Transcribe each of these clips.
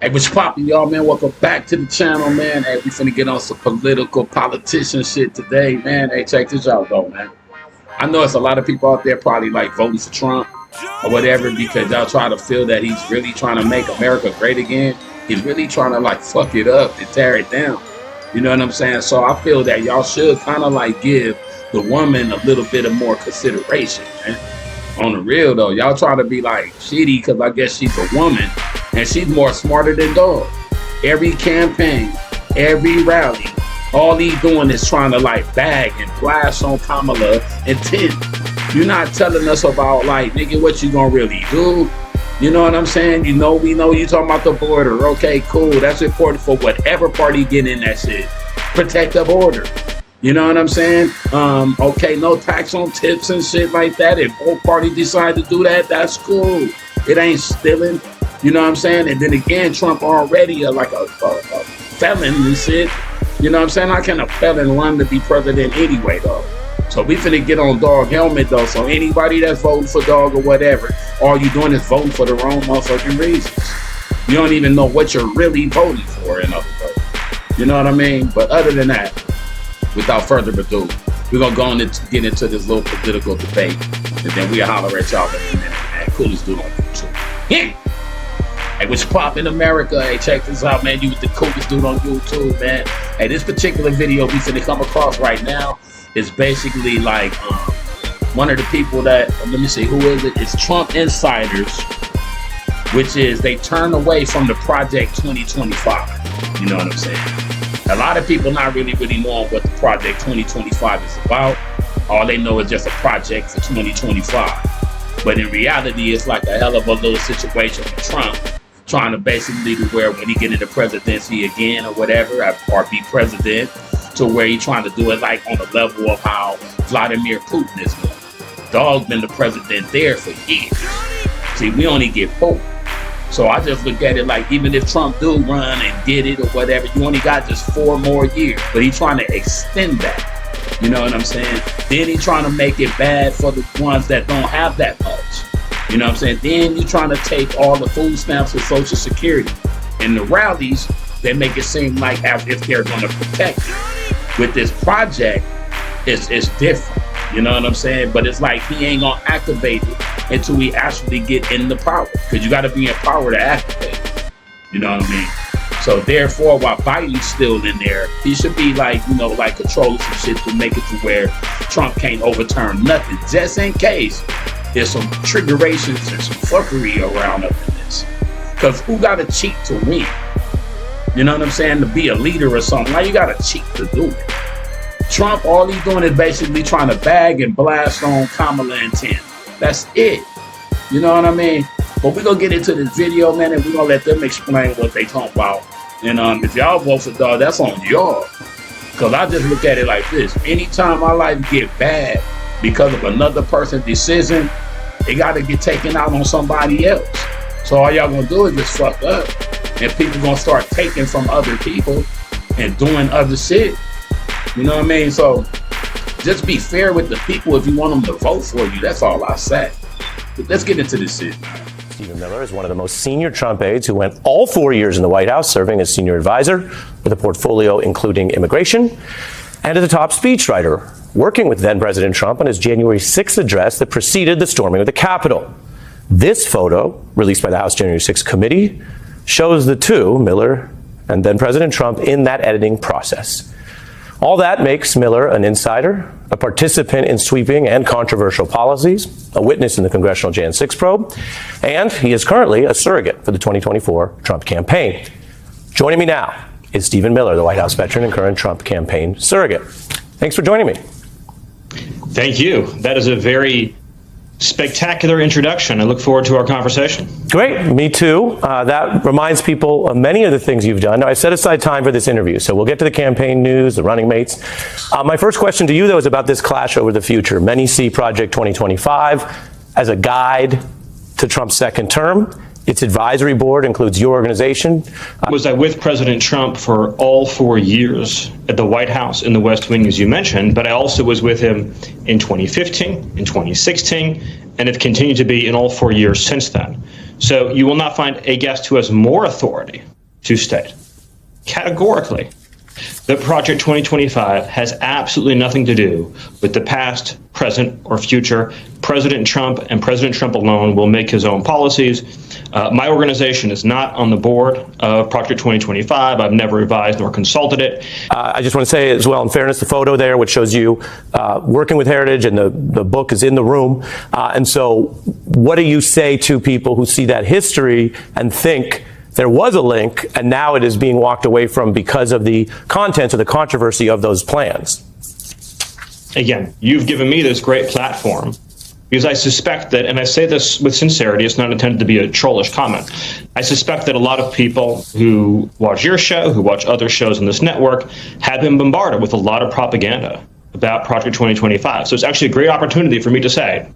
Hey, what's poppin', y'all, man? Welcome back to the channel, man. Hey, we finna get on some politician shit today, man. Hey, check this out, though, man. I know it's a lot of people out there probably like voting for Trump or whatever because y'all try to feel that he's really trying to make America great again. He's really trying to like fuck it up and tear it down. You know what I'm saying? So I feel that y'all should kind of like give the woman a little bit of more consideration, man. On the real, though, y'all try to be like shitty because I guess she's a woman. And she's more smarter than dog. Every campaign, every rally, all he's doing is trying to like bag and blast on Kamala and Tim. You're not telling us about like, nigga, what you gonna really do? You know what I'm saying? You know, we know you talking about the border. Okay, cool. That's important for whatever party get in that shit. Protect the border. You know what I'm saying? Okay, no tax on tips and shit like that. If both parties decide to do that, that's cool. It ain't stealing. You know what I'm saying? And then again, Trump already like a felon and shit. You know what I'm saying? How can a felon run to be president anyway, though? So we finna get on dog helmet, though. So anybody that's voting for dog or whatever, all you doing is voting for the wrong motherfucking reasons. You don't even know what you're really voting for, in other words. You know what I mean? But other than that, without further ado, we're gonna go on and get into this little political debate, and then we'll holler at y'all in a minute, man. Coolest dude on YouTube. Yeah. Hey, what's poppin' America? Hey, check this out, man. You was the coolest dude on YouTube, man. Hey, this particular video we finna come across right now is basically like one of the people that, let me see, who is it? It's Trump Insiders, which is they turn away from the Project 2025. You know what I'm saying? A lot of people not really knowing what the Project 2025 is about. All they know is just a project for 2025. But in reality, it's like a hell of a little situation for Trump, trying to basically to where when he get into presidency again or whatever, or be president, to where he trying to do it like on the level of how Vladimir Putin is doing. Dog's been the president there for years. See, we only get 4. So I just look at it like, even if Trump do run and did it or whatever, you only got just 4 more years. But he's trying to extend that. You know what I'm saying? Then he's trying to make it bad for the ones that don't have that much. You know what I'm saying? Then you're trying to take all the food stamps and Social Security. In the rallies, they make it seem like as if they're going to protect it. With this project, it's different. You know what I'm saying? But it's like he ain't going to activate it until we actually get in the power. Because you got to be in power to activate it. You know what I mean? So therefore, while Biden's still in there, he should be like, you know, like controlling some shit to make it to where Trump can't overturn nothing. Just in case there's some triggerations and some fuckery around up in this. Because who got to cheat to win? You know what I'm saying? To be a leader or something. Why you got to cheat to do it? Trump, all he's doing is basically trying to bag and blast on Kamala and Tim. That's it. You know what I mean? But we're going to get into this video, man, and we're going to let them explain what they talking about. And if y'all vote for dog, that's on y'all. Because I just look at it like this. Anytime my life get bad because of another person's decision, it got to get taken out on somebody else. So all y'all going to do is just fuck up. And people going to start taking from other people and doing other shit. You know what I mean? So just be fair with the people if you want them to vote for you. That's all I say. But let's get into this shit. Stephen Miller is one of the most senior Trump aides who went all 4 years in the White House, serving as senior advisor with a portfolio including immigration, and as a top speechwriter, working with then-President Trump on his January 6th address that preceded the storming of the Capitol. This photo, released by the House January 6th committee, shows the two, Miller and then-President Trump, in that editing process. All that makes Miller an insider, a participant in sweeping and controversial policies, a witness in the congressional Jan 6 probe, and he is currently a surrogate for the 2024 Trump campaign. Joining me now is Stephen Miller, the White House veteran and current Trump campaign surrogate. Thanks for joining me. Thank you. That is a very spectacular introduction. I look forward to our conversation. Great. Me too. That reminds people of many of the things you've done. Now, I set aside time for this interview, so we'll get to the campaign news, the running mates. My first question to you, though, is about this clash over the future. Many see Project 2025 as a guide to Trump's second term. Its advisory board includes your organization. Was I with President Trump for all 4 years at the White House in the West Wing, as you mentioned, but I also was with him in 2015, in 2016, and have continued to be in all 4 years since then. So you will not find a guest who has more authority to state categorically that Project 2025 has absolutely nothing to do with the past, present, or future. President Trump and President Trump alone will make his own policies. My organization is not on the board of Project 2025. I've never advised nor consulted it. I just want to say as well, in fairness, the photo there, which shows you working with Heritage, and the book is in the room. And so what do you say to people who see that history and think there was a link, and now it is being walked away from because of the content or the controversy of those plans? Again, you've given me this great platform because I suspect that, and I say this with sincerity, it's not intended to be a trollish comment. I suspect that a lot of people who watch your show, who watch other shows on this network, have been bombarded with a lot of propaganda about Project 2025. So it's actually a great opportunity for me to say,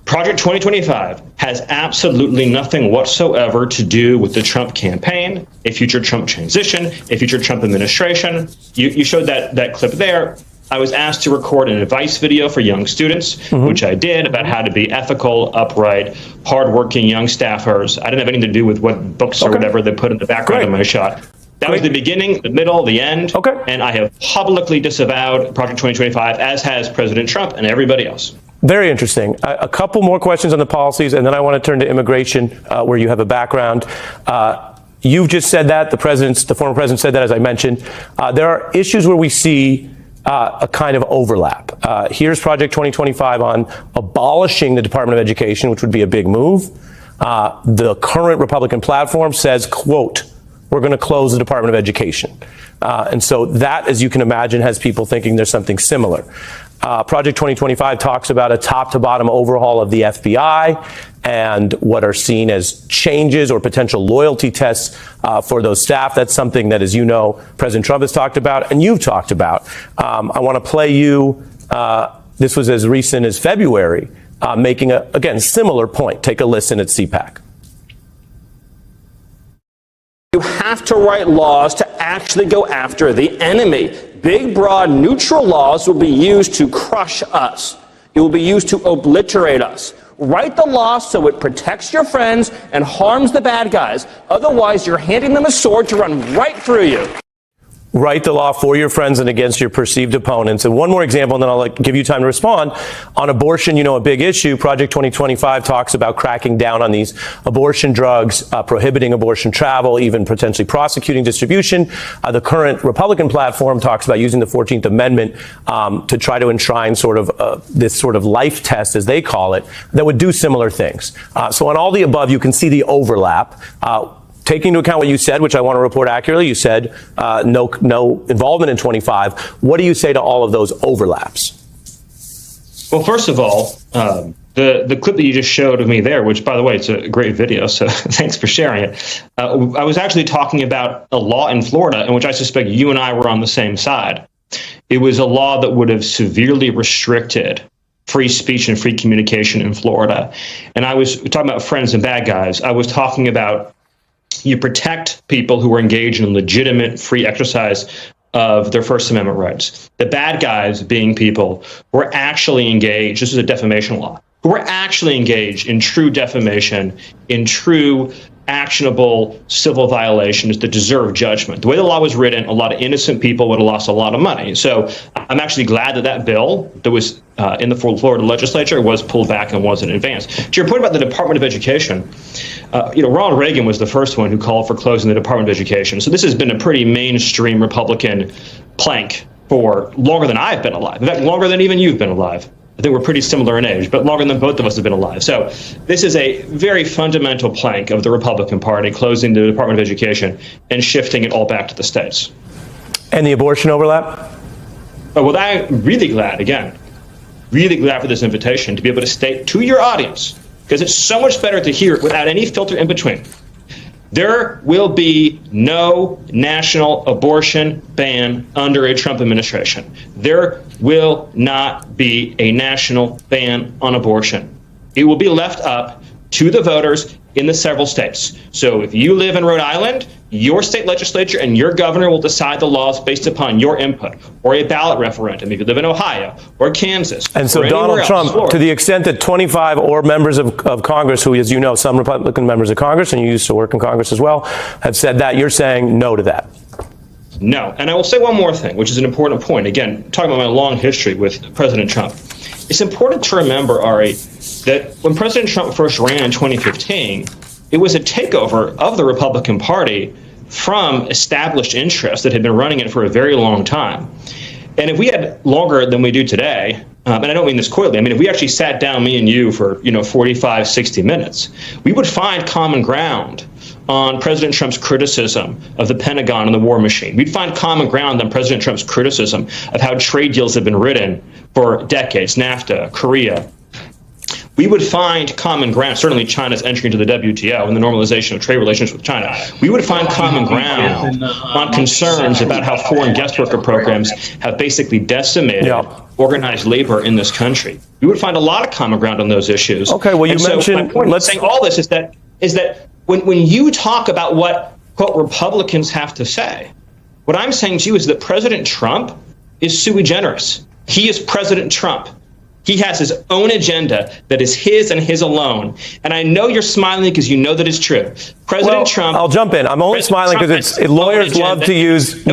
Project 2025 has absolutely nothing whatsoever to do with the Trump campaign, a future Trump transition, a future Trump administration. You showed that clip there. I was asked to record an advice video for young students, which I did, about how to be ethical, upright, hardworking young staffers. I didn't have anything to do with what books or whatever they put in the background of my shot. That was the beginning, the middle, the end. And I have publicly disavowed Project 2025, as has President Trump and everybody else. Very interesting. A couple more questions on the policies, and then I want to turn to immigration, where you have a background. You've just said that. The former president said that, as I mentioned. There are issues where we see a kind of overlap. Here's Project 2025 on abolishing the Department of Education, which would be a big move. The current Republican platform says, quote, we're going to close the Department of Education. And so that, as you can imagine, has people thinking there's something similar. Project 2025 talks about a top-to-bottom overhaul of the FBI and what are seen as changes or potential loyalty tests for those staff. That's something that, as you know, President Trump has talked about and you've talked about. I want to play you, this was as recent as February, making a, again, similar point. Take a listen at CPAC. You have to write laws to actually go after the enemy. Big, broad, neutral laws will be used to crush us. It will be used to obliterate us. Write the law so it protects your friends and harms the bad guys. Otherwise, you're handing them a sword to run right through you. Write the law for your friends and against your perceived opponents. And one more example, and then I'll give you time to respond. On abortion, you know, a big issue. Project 2025 talks about cracking down on these abortion drugs, prohibiting abortion travel, even potentially prosecuting distribution. The current Republican platform talks about using the 14th Amendment to try to enshrine sort of this sort of life test, as they call it, that would do similar things. So on all the above, you can see the overlap. Taking into account what you said, which I want to report accurately, you said no involvement in 25. What do you say to all of those overlaps? Well, first of all, the clip that you just showed of me there, which, by the way, it's a great video, so thanks for sharing it. I was actually talking about a law in Florida in which I suspect you and I were on the same side. It was a law that would have severely restricted free speech and free communication in Florida. And I was talking about friends and bad guys. I was talking about you protect people who are engaged in legitimate free exercise of their First Amendment rights. The bad guys being people who are actually engaged, this is a defamation law, who are actually engaged in true defamation, in true actionable civil violations that deserve judgment. The way the law was written, a lot of innocent people would have lost a lot of money. So I'm actually glad that that bill that was in the Florida legislature was pulled back and wasn't advanced. To your point about the Department of Education, Ronald Reagan was the first one who called for closing the Department of Education. So this has been a pretty mainstream Republican plank for longer than I've been alive. In fact, longer than even you've been alive. I think we're pretty similar in age, but longer than both of us have been alive. So this is a very fundamental plank of the Republican Party, closing the Department of Education and shifting it all back to the states. And the abortion overlap? Oh, well, I'm really glad, again, really glad for this invitation to be able to state to your audience, because it's so much better to hear it without any filter in between. There will be no national abortion ban under a Trump administration. There will not be a national ban on abortion. It will be left up to the voters in the several states. So if you live in Rhode Island, your state legislature and your governor will decide the laws based upon your input, or a ballot referendum if you live in Ohio or Kansas. And so Donald Trump, Florida, to the extent that 25 or members of Congress, who, as you know, some Republican members of Congress, and you used to work in Congress as well, have said that, you're saying no to that. No. And I will say one more thing, which is an important point. Again, talking about my long history with President Trump. It's important to remember, Ari, that when President Trump first ran in 2015, it was a takeover of the Republican Party from established interests that had been running it for a very long time. And if we had longer than we do today, and I don't mean this coyly, I mean, if we actually sat down, me and you, for 45, 60 minutes, we would find common ground on President Trump's criticism of the Pentagon and the war machine. We'd find common ground on President Trump's criticism of how trade deals have been written for decades, NAFTA, Korea. We would find common ground, certainly China's entry into the WTO and the normalization of trade relations with China. We would find common ground on concerns about how foreign guest worker programs have basically decimated organized labor in this country. We would find a lot of common ground on those issues. Okay, well, you mentioned, my point in saying all this is that when you talk about what, quote, Republicans have to say, what I'm saying to you is that President Trump is sui generis. He is President Trump. He has his own agenda that is his and his alone. And I know you're smiling because you know that it's true. President Trump. I'll jump in. I'm only smiling because lawyers love to use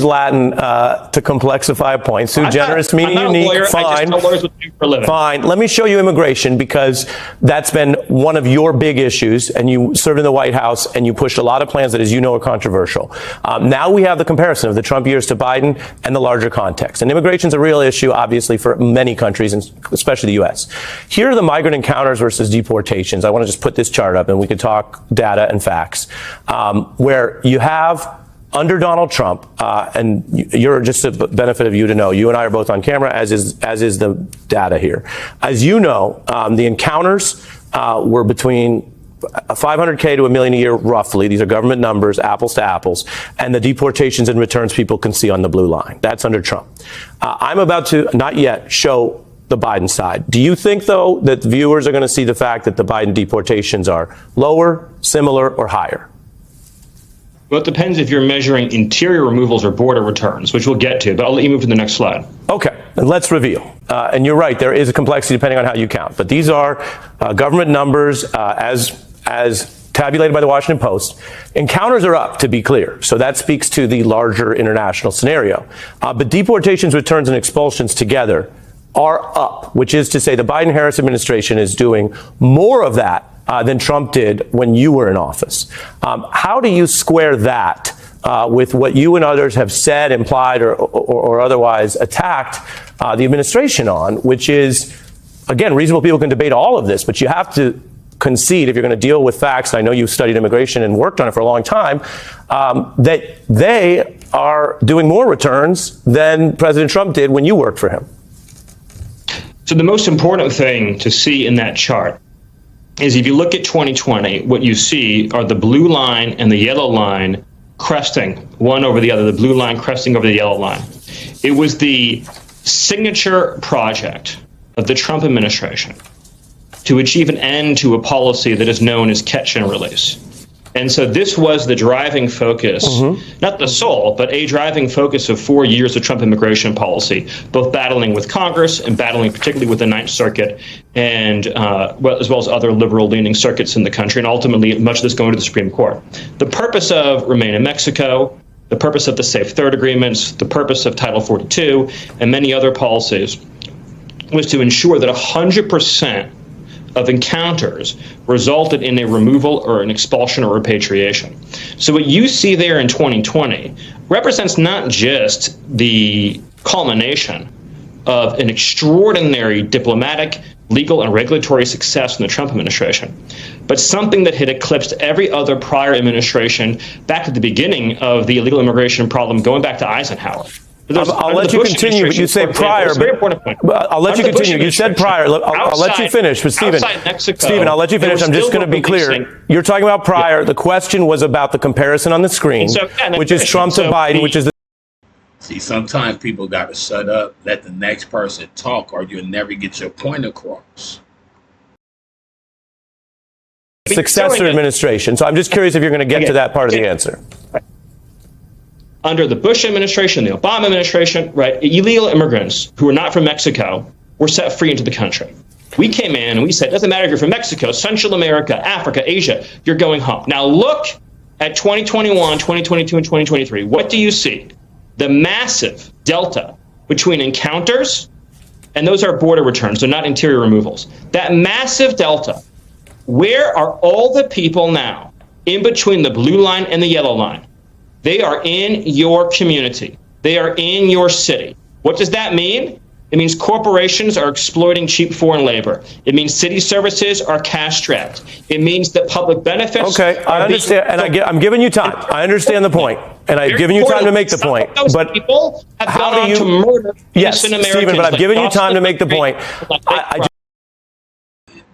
Latin to complexify a point. Sui generis meaning unique. Lawyer, fine. Fine. Let me show you immigration, because that's been one of your big issues, and you served in the White House and you pushed a lot of plans that, as you know, are controversial. Now we have the comparison of the Trump years to Biden and the larger context. And immigration is a real issue, obviously, for many countries, and especially the U.S. Here are the migrant encounters versus deportations. I want to just put this chart up, and we could talk data and facts, where you have under Donald Trump, and you're just a benefit of you to know, you and I are both on camera, as is the data here. As you know, the encounters were between 500K to 1 million a year, roughly. These are government numbers, apples to apples. And the deportations and returns people can see on the blue line. That's under Trump. I'm about to, not yet, show the Biden side. Do you think, though, that viewers are going to see the fact that the Biden deportations are lower, similar, or higher? Well, it depends if you're measuring interior removals or border returns, which we'll get to, but I'll let you move to the next slide. Okay, and let's reveal. And you're right, there is a complexity depending on how you count. But these are government numbers as tabulated by the Washington Post. Encounters are up, to be clear. So that speaks to the larger international scenario. But deportations, returns, and expulsions together are up, which is to say the Biden-Harris administration is doing more of that than Trump did when you were in office. How do you square that with what you and others have said, implied, or otherwise attacked the administration on, which is, again, reasonable people can debate all of this, but you have to concede, if you're going to deal with facts, and I know you've studied immigration and worked on it for a long time, that they are doing more returns than President Trump did when you worked for him. So the most important thing to see in that chart is if you look at 2020, what you see are the blue line and the yellow line cresting one over the other, the blue line cresting over the yellow line. It was the signature project of the Trump administration to achieve an end to a policy that is known as catch and release. And so this was the driving focus, not the sole, but a driving focus of 4 years of Trump immigration policy, both battling with Congress and battling particularly with the Ninth Circuit, and as well as other liberal-leaning circuits in the country, and ultimately much of this going to the Supreme Court. The purpose of Remain in Mexico, the purpose of the Safe Third agreements, the purpose of Title 42, and many other policies was to ensure that 100% of encounters resulted in a removal or an expulsion or repatriation. So what you see there in 2020 represents not just the culmination of an extraordinary diplomatic, legal, and regulatory success in the Trump administration, but something that had eclipsed every other prior administration back at the beginning of the illegal immigration problem, going back to Eisenhower. I'll let you continue, but you say prior. I'll let you continue. You said prior. I'll let you finish. But Stephen, I'll let you finish. I'm just going to be clear. You're talking about prior. The question was about the comparison on the screen, which is Trump to Biden, which is the. See, sometimes people got to shut up, let the next person talk, or you'll never get your point across. successor administration. So I'm just curious if you're going to get to that part of the answer. Under the Bush administration, the Obama administration, right, illegal immigrants who are not from Mexico were set free into the country. We came in and we said, it doesn't matter if you're from Mexico, Central America, Africa, Asia, you're going home. Now look at 2021, 2022, and 2023. What do you see? The massive delta between encounters, and those are border returns, they're not interior removals. That massive delta, where are all the people now in between the blue line and the yellow line? They are in your community. They are in your city. What does that mean? It means corporations are exploiting cheap foreign labor. It means city services are cash-strapped. It means that public benefits. Okay, I understand, and I'm giving you time. I understand the point, and I've given you time to make the point. But people have gone on to murder innocent Americans. Stephen, but I've given you time to make the point.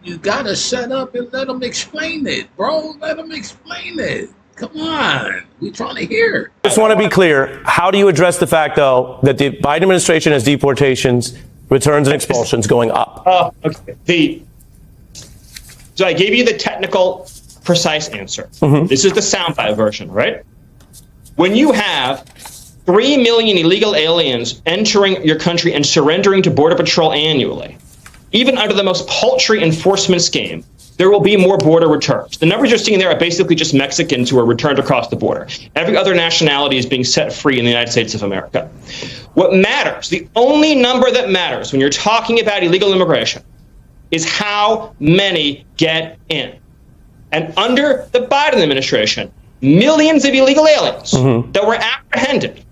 You gotta shut up and let them explain it, bro. Let them explain it. Come on, we're trying to hear. I just want to be clear. How do you address the fact, though, that the Biden administration has deportations, returns, and expulsions going up? Okay. So I gave you the technical, precise answer. This is the soundbite version, right? When you have 3 million illegal aliens entering your country and surrendering to Border Patrol annually, even under the most paltry enforcement scheme, there will be more border returns. The numbers you're seeing there are basically just Mexicans who are returned across the border. Every other nationality is being set free in the United States of America. What matters, the only number that matters when you're talking about illegal immigration, is how many get in. And under the Biden administration, millions of illegal aliens that were apprehended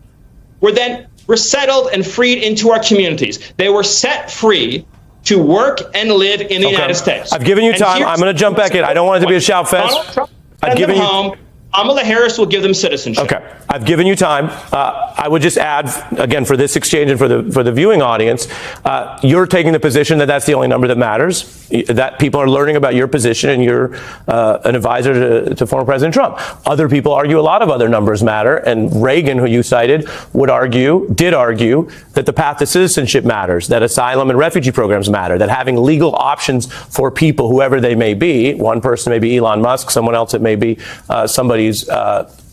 were then resettled and freed into our communities. They were set free to work and live in the United States. I've given you time. I'm going to jump back in. I don't want it to be a shout fest. I've given you home. Kamala Harris will give them citizenship. Okay, I've given you time. I would just add, again, for this exchange and for the viewing audience, you're taking the position that that's the only number that matters, that people are learning about your position and you're an advisor to former President Trump. Other people argue a lot of other numbers matter, and Reagan, who you cited, did argue that the path to citizenship matters, that asylum and refugee programs matter, that having legal options for people, whoever they may be, one person may be Elon Musk, someone else it may be somebody's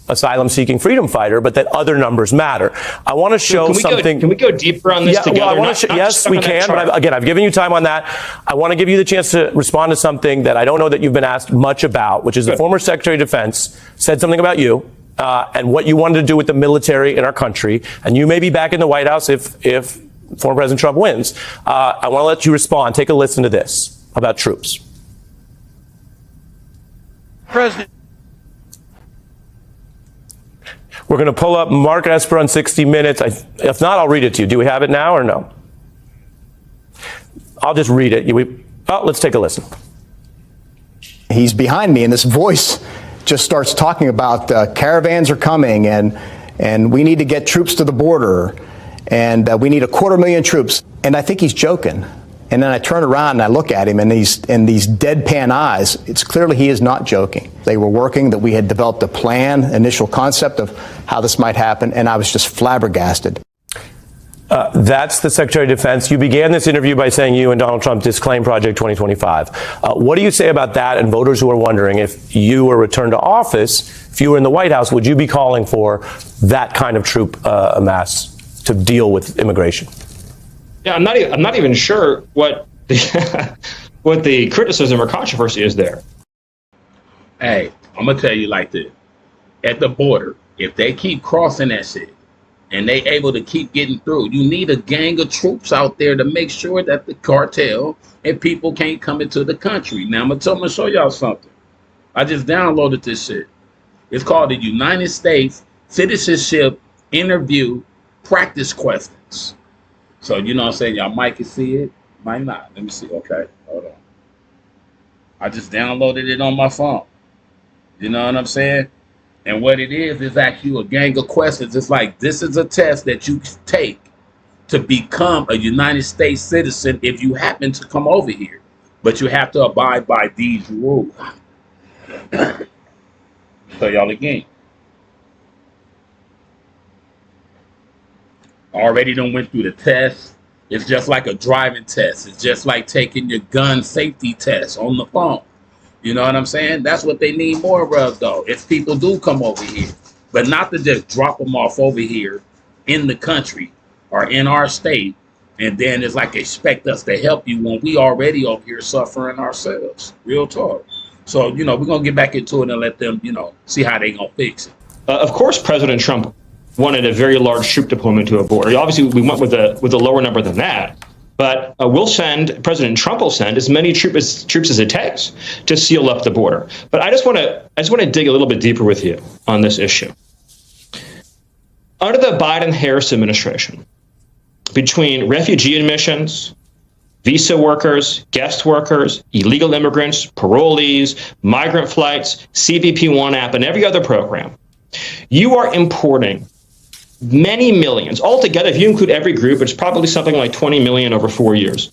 asylum-seeking freedom fighter, but that other numbers matter. I want to show something. Can we go deeper on this together? Well, yes, we can. But again, I've given you time on that. I want to give you the chance to respond to something that I don't know that you've been asked much about, which is the former Secretary of Defense said something about you and what you wanted to do with the military in our country. And you may be back in the White House if former President Trump wins. I want to let you respond. Take a listen to this about troops. President. We're going to pull up Mark Esper on 60 Minutes. If not, I'll read it to you. Do we have it now or no? I'll just read it. Let's take a listen. He's behind me, and this voice just starts talking about caravans are coming, and we need to get troops to the border, and we need 250,000 troops. And I think he's joking. And then I turn around and I look at him, and these deadpan eyes, it's clearly he is not joking. They were working, that we had developed a plan, initial concept of how this might happen, and I was just flabbergasted. That's the Secretary of Defense. You began this interview by saying you and Donald Trump disclaimed Project 2025. What do you say about that, and voters who are wondering if you were returned to office, if you were in the White House, would you be calling for that kind of troop amass to deal with immigration? Yeah, I'm not even sure what the criticism or controversy is there. Hey, I'm gonna tell you like this: at the border, if they keep crossing that shit and they able to keep getting through, you need a gang of troops out there to make sure that the cartel and people can't come into the country. Now I'm gonna show y'all something. I just downloaded this shit. It's called the United States Citizenship Interview Practice Questions. So, you know what I'm saying? Y'all might can see it, might not. Let me see. Okay, hold on. I just downloaded it on my phone. You know what I'm saying? And what it is actually a gang of questions. It's like, this is a test that you take to become a United States citizen if you happen to come over here. But you have to abide by these rules. So y'all again. Already done went through the test. It's just like a driving test. It's just like taking your gun safety test on the phone. You know what I'm saying? That's what they need more of, though, if people do come over here. But not to just drop them off over here in the country or in our state, and then it's like expect us to help you when we already over here suffering ourselves. Real talk. So, we're going to get back into it and let them, see how they going to fix it. Of course, President Trump wanted a very large troop deployment to a border. Obviously, we went with a lower number than that. But President Trump will send as many troops as it takes to seal up the border. But I just want to dig a little bit deeper with you on this issue. Under the Biden-Harris administration, between refugee admissions, visa workers, guest workers, illegal immigrants, parolees, migrant flights, CBP-1 app, and every other program, you are importing many millions. Altogether, if you include every group, it's probably something like 20 million over 4 years.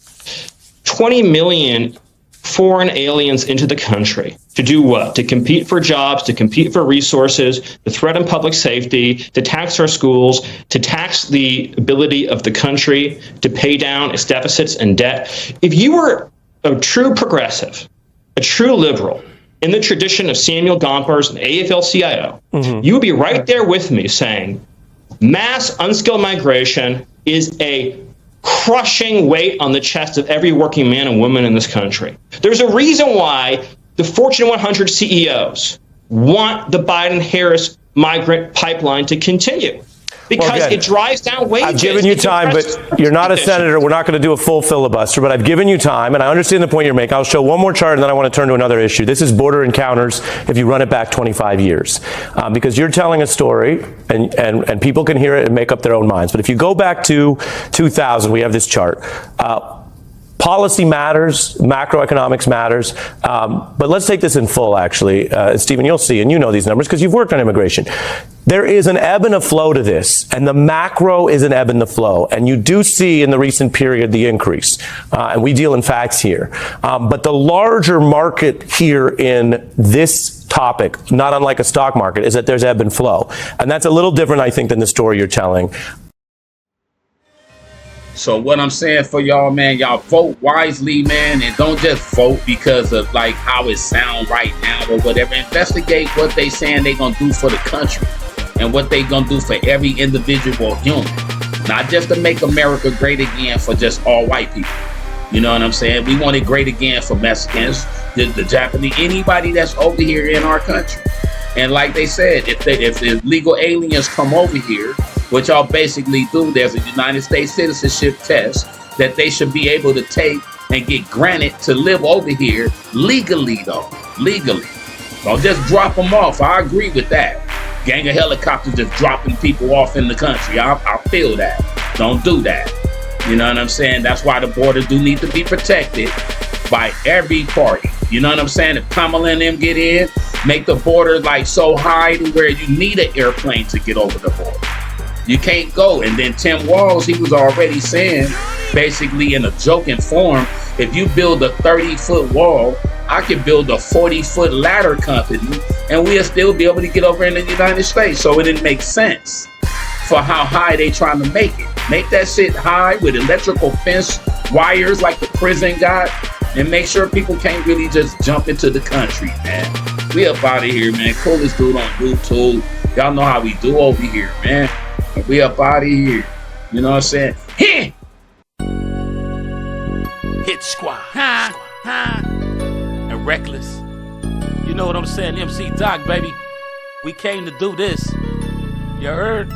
20 million foreign aliens into the country to do what? To compete for jobs, to compete for resources, to threaten public safety, to tax our schools, to tax the ability of the country to pay down its deficits and debt. If you were a true progressive, a true liberal, in the tradition of Samuel Gompers and AFL-CIO, you would be right there with me saying, mass unskilled migration is a crushing weight on the chest of every working man and woman in this country. There's a reason why the Fortune 100 CEOs want the Biden-Harris migrant pipeline to continue. Because it drives down wages. I've given you time, but you're not a senator. We're not going to do a full filibuster, but I've given you time, and I understand the point you're making. I'll show one more chart, and then I want to turn to another issue. This is border encounters if you run it back 25 years. Because you're telling a story, and people can hear it and make up their own minds. But if you go back to 2000, we have this chart. Policy matters, macroeconomics matters, but let's take this in full, actually. Stephen, you'll see, and you know these numbers because you've worked on immigration. There is an ebb and a flow to this, and the macro is an ebb and the flow, and you do see in the recent period the increase, and we deal in facts here. But the larger market here in this topic, not unlike a stock market, is that there's ebb and flow, and that's a little different, I think, than the story you're telling. So what I'm saying for y'all, man, y'all vote wisely, man, and don't just vote because of like how it sounds right now or whatever. Investigate what they saying they gonna do for the country and what they gonna do for every individual human. Not just to make America great again for just all white people. You know what I'm saying? We want it great again for Mexicans, the Japanese, anybody that's over here in our country. And like they said, if illegal aliens come over here, which y'all basically do, there's a United States citizenship test that they should be able to take and get granted to live over here legally, though. Legally. Don't just drop them off. I agree with that. Gang of helicopters just dropping people off in the country. I feel that. Don't do that. You know what I'm saying? That's why the borders do need to be protected by every party. You know what I'm saying? If Kamala and them get in, make the border like so high to where you need an airplane to get over the border. You can't go. And then Tim Walz, he was already saying, basically in a joking form, if you build a 30-foot wall, I can build a 40-foot ladder company, and we'll still be able to get over in the United States. So it didn't make sense for how high they trying to make it. Make that shit high with electrical fence wires like the prison got, and make sure people can't really just jump into the country, man. We up out of here, man. Coolest dude on YouTube. Y'all know how we do over here, man. We up out of here. You know what I'm saying? Hit squad. Ha, ha. And reckless. You know what I'm saying? MC Doc, baby. We came to do this. You heard?